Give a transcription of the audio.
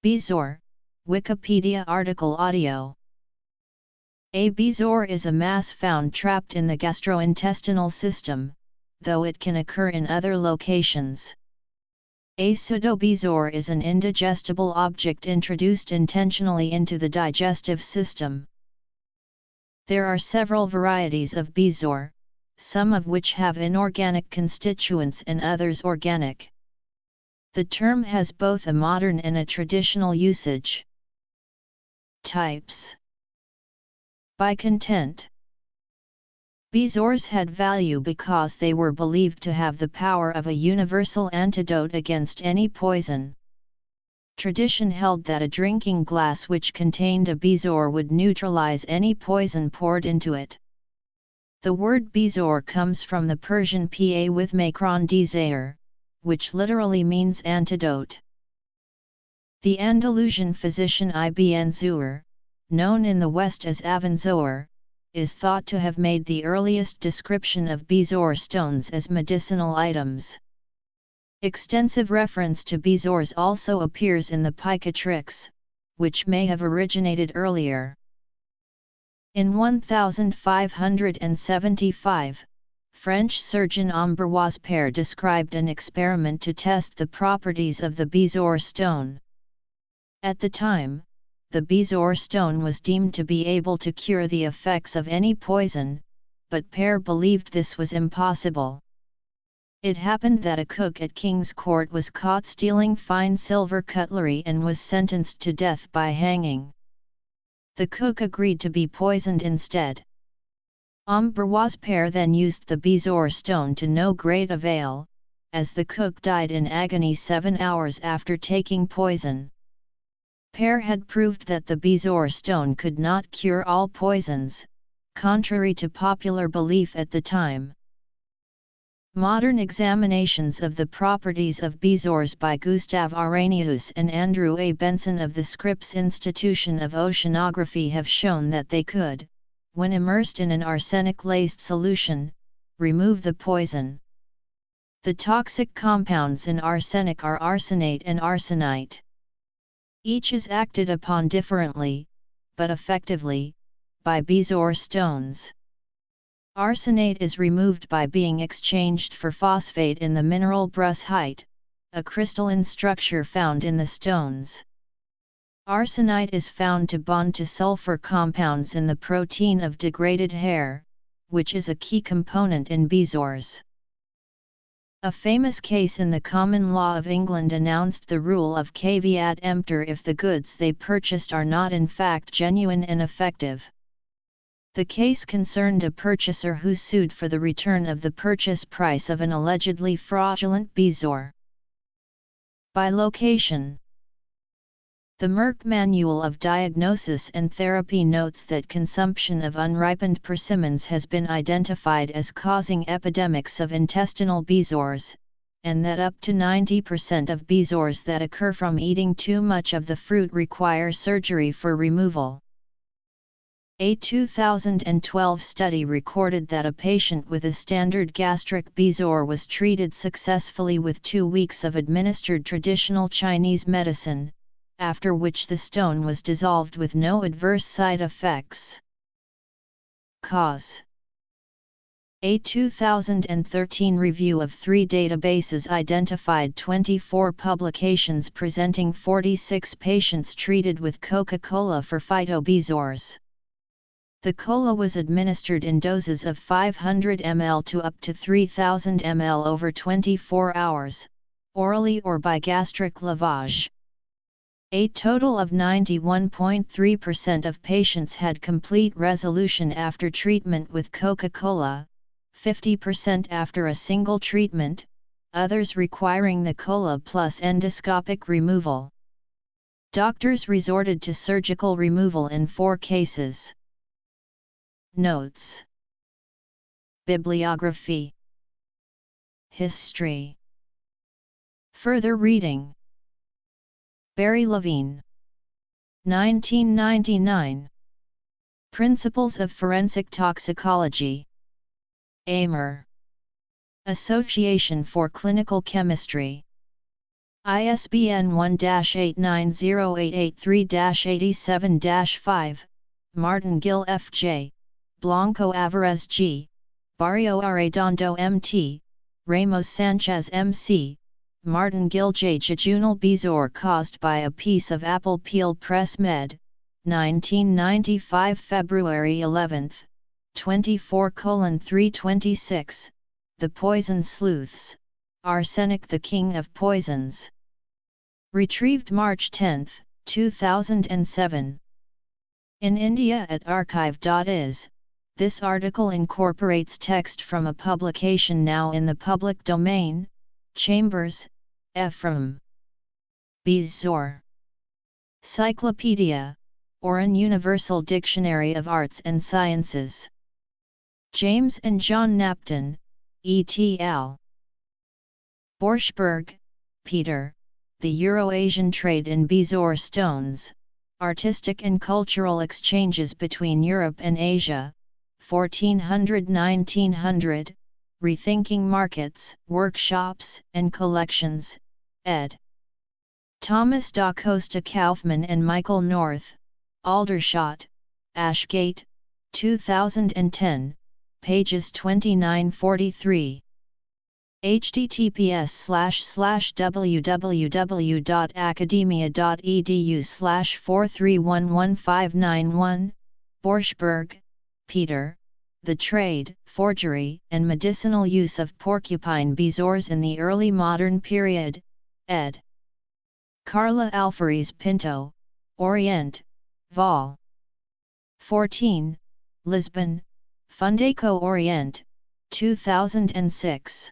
Bezoar, Wikipedia article audio. A bezoar is a mass found trapped in the gastrointestinal system, though it can occur in other locations. A pseudobezoar is an indigestible object introduced intentionally into the digestive system. There are several varieties of bezoar, some of which have inorganic constituents and others organic. The term has both a modern and a traditional usage. Types. By content. Bezoars had value because they were believed to have the power of a universal antidote against any poison. Tradition held that a drinking glass which contained a bezoar would neutralize any poison poured into it. The word bezoar comes from the Persian pa with makron dizair, which literally means antidote. The Andalusian physician Ibn Zuhr, known in the West as Avenzoar, is thought to have made the earliest description of bezoar stones as medicinal items. Extensive reference to bezoars also appears in the Picatrix, which may have originated earlier. In 1575, French surgeon Ambroise Paré described an experiment to test the properties of the bezoar stone. At the time, the bezoar stone was deemed to be able to cure the effects of any poison, but Paré believed this was impossible. It happened that a cook at King's Court was caught stealing fine silver cutlery and was sentenced to death by hanging. The cook agreed to be poisoned instead. Ambroise Paré then used the bezoar stone to no great avail, as the cook died in agony 7 hours after taking poison. Paré had proved that the bezoar stone could not cure all poisons, contrary to popular belief at the time. Modern examinations of the properties of bezoars by Gustave Arrhenius and Andrew A. Benson of the Scripps Institution of Oceanography have shown that they could, when immersed in an arsenic-laced solution, remove the poison. The toxic compounds in arsenic are arsenate and arsenite. Each is acted upon differently, but effectively, by bezoar stones. Arsenate is removed by being exchanged for phosphate in the mineral brushite, a crystalline structure found in the stones. Arsenite is found to bond to sulfur compounds in the protein of degraded hair, which is a key component in bezoars. A famous case in the common law of England announced the rule of caveat emptor if the goods they purchased are not in fact genuine and effective. The case concerned a purchaser who sued for the return of the purchase price of an allegedly fraudulent bezoar. By location. The Merck Manual of Diagnosis and Therapy notes that consumption of unripened persimmons has been identified as causing epidemics of intestinal bezoars, and that up to 90% of bezoars that occur from eating too much of the fruit require surgery for removal. A 2012 study recorded that a patient with a standard gastric bezoar was treated successfully with 2 weeks of administered traditional Chinese medicine, after which the stone was dissolved with no adverse side effects. Cause. A 2013 review of 3 databases identified 24 publications presenting 46 patients treated with Coca-Cola for phytobezoars. The cola was administered in doses of 500 ml to up to 3000 ml over 24 hours, orally or by gastric lavage. A total of 91.3% of patients had complete resolution after treatment with Coca-Cola, 50% after a single treatment, others requiring the cola plus endoscopic removal. Doctors resorted to surgical removal in 4 cases. Notes. Bibliography. History. Further reading. Barry Levine. 1999. Principles of Forensic Toxicology. AMER. Association for Clinical Chemistry. ISBN 1-890883-87-5, Martingale F.J., Blanco Alvarez G., Barrio Arredondo M.T., Ramos Sanchez M.C., Martingale J. Jejunal Bezoar caused by a piece of apple peel. Press Med. 1995 February 11, 24:326, The Poison Sleuths, Arsenic the King of Poisons. Retrieved March 10, 2007. In India at archive.is, this article incorporates text from a publication now in the public domain. Chambers, Ephraim. Bezoar. Cyclopedia, or an Universal Dictionary of Arts and Sciences. James and John Napton, et.al. Borschberg, Peter, The Euro-Asian Trade in Bezoar Stones, Artistic and Cultural Exchanges Between Europe and Asia, 1400–1900, Rethinking Markets, Workshops, and Collections, ed. Thomas da Costa Kaufman and Michael North, Aldershot, Ashgate, 2010, pages 29–43. https://www.academia.edu/4311591, Borschberg, Peter, The Trade, Forgery, and Medicinal Use of Porcupine Bezoars in the Early Modern Period, ed. Carla Alferez Pinto, Orient, Vol. 14, Lisbon, Fundaco Orient, 2006.